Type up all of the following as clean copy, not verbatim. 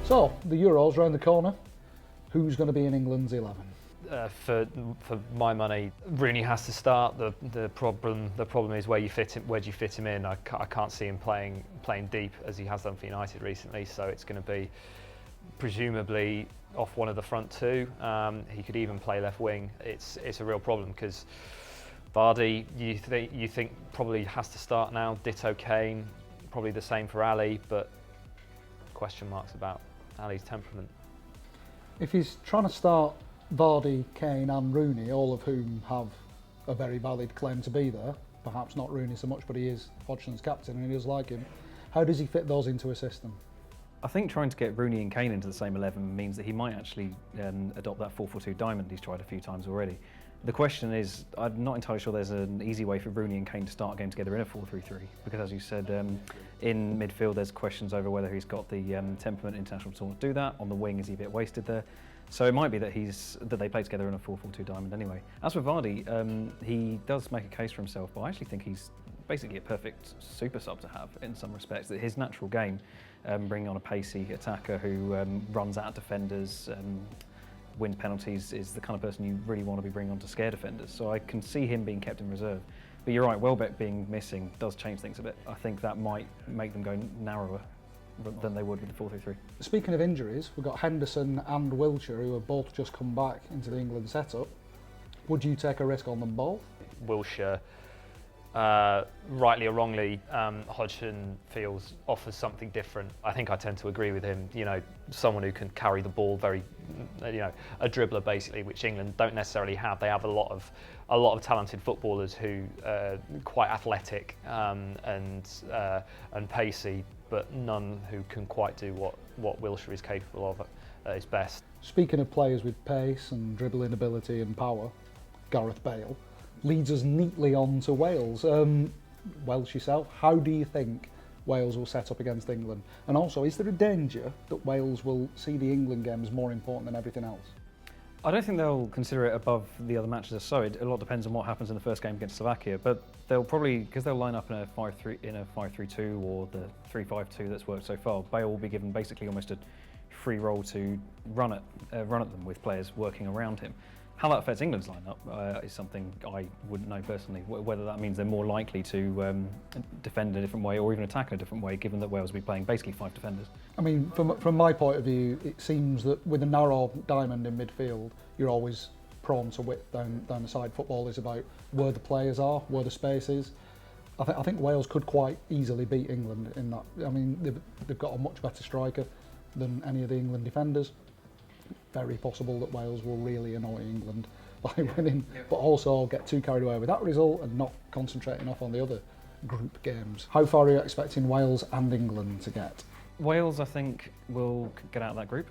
So, the Euros round the corner. Who's going to be in England's 11? For my money, Rooney has to start. The problem is where do you fit him in? I can't see him playing deep as he has done for United recently. So it's going to be presumably off one of the front two. He could even play left wing. It's a real problem because Vardy, you think probably has to start now. Ditto Kane, probably the same for Ali, but question marks about Ali's temperament. If he's trying to start Vardy, Kane and Rooney, all of whom have a very valid claim to be there, perhaps not Rooney so much, but he is Hodgson's captain and he does like him, how does he fit those into a system? I think trying to get Rooney and Kane into the same 11 means that he might actually adopt that 4-4-2 diamond he's tried a few times already. The question is, I'm not entirely sure there's an easy way for Rooney and Kane to start a game together in a 4-3-3, because as you said, in midfield there's questions over whether he's got the temperament international tournament to do that. On the wing, is he a bit wasted there? So it might be that they play together in a 4-4-2 diamond anyway. As for Vardy, he does make a case for himself, but I actually think he's basically a perfect super sub to have in some respects. That his natural game, bringing on a pacey attacker who runs at defenders, wins penalties, is the kind of person you really want to be bringing on to scare defenders. So I can see him being kept in reserve. But you're right, Welbeck being missing does change things a bit. I think that might make them go narrower than they would with the 4-3-3. Speaking of injuries, we've got Henderson and Wilshere who have both just come back into the England setup. Would you take a risk on them both? Wilshere, rightly or wrongly, Hodgson feels offers something different. I think I tend to agree with him. You know, someone who can carry the ball very, a dribbler basically, which England don't necessarily have. They have a lot of talented footballers who are quite athletic and pacey, but none who can quite do what Wilshere is capable of at his best. Speaking of players with pace and dribbling ability and power, Gareth Bale leads us neatly on to Wales. Welsh yourself, how do you think Wales will set up against England? And also, is there a danger that Wales will see the England game as more important than everything else? I don't think they'll consider it above the other matches as so. A lot depends on what happens in the first game against Slovakia, but they'll probably, because they'll line up in a 5-3-2 or the 3-5-2 that's worked so far, Bale will be given basically almost a free role to run at them with players working around him. How that affects England's lineup is something I wouldn't know personally. Whether that means they're more likely to defend in a different way or even attack in a different way, given that Wales will be playing basically 5 defenders. I mean, from my point of view, it seems that with a narrow diamond in midfield, you're always prone to width down the side. Football is about where the players are, where the space is. I think Wales could quite easily beat England in that. I mean, they've got a much better striker than any of the England defenders. Very possible that Wales will really annoy England by winning, but also get too carried away with that result and not concentrating enough on the other group games. How far are you expecting Wales and England to get? Wales, I think, will get out of that group,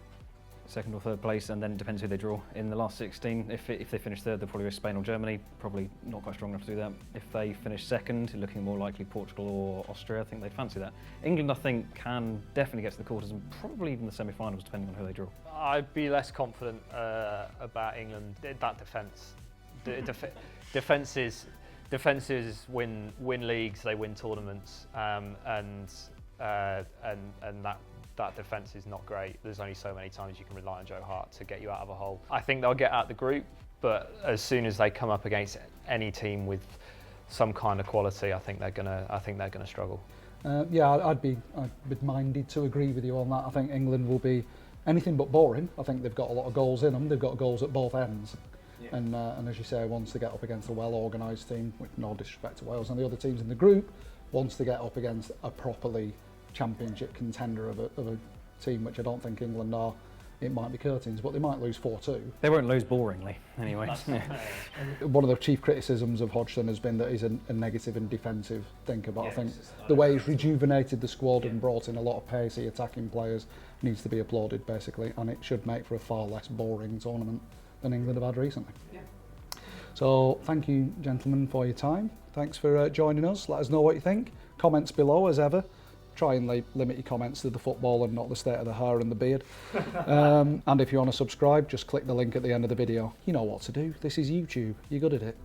2nd or 3rd place, and then it depends who they draw. In the last 16, if they finish 3rd, they'll probably go Spain or Germany, probably not quite strong enough to do that. If they finish 2nd, looking more likely Portugal or Austria, I think they'd fancy that. England, I think, can definitely get to the quarters and probably even the semi-finals, depending on who they draw. I'd be less confident about England. That defence, defences win leagues, they win tournaments, and that defence is not great. There's only so many times you can rely on Joe Hart to get you out of a hole. I think they'll get out the group, but as soon as they come up against any team with some kind of quality, I think they're gonna struggle. I'd be minded to agree with you on that. I think England will be anything but boring. I think they've got a lot of goals in them. They've got goals at both ends. Yeah. And as you say, once they get up against a well-organised team, with no disrespect to Wales and the other teams in the group, once they get up against a properly championship contender of a team, which I don't think England are, it might be curtains, but they might lose 4-2. They won't lose boringly, anyway. One of the chief criticisms of Hodgson has been that he's a negative and defensive thinker, but I think the way he's rejuvenated the squad and brought in a lot of pacey attacking players needs to be applauded, basically, and it should make for a far less boring tournament than England have had recently. Yeah. So thank you, gentlemen, for your time. Thanks for joining us. Let us know what you think. Comments below, as ever. Try and limit your comments to the football and not the state of the hair and the beard. And if you want to subscribe, just click the link at the end of the video. You know what to do. This is YouTube. You're good at it.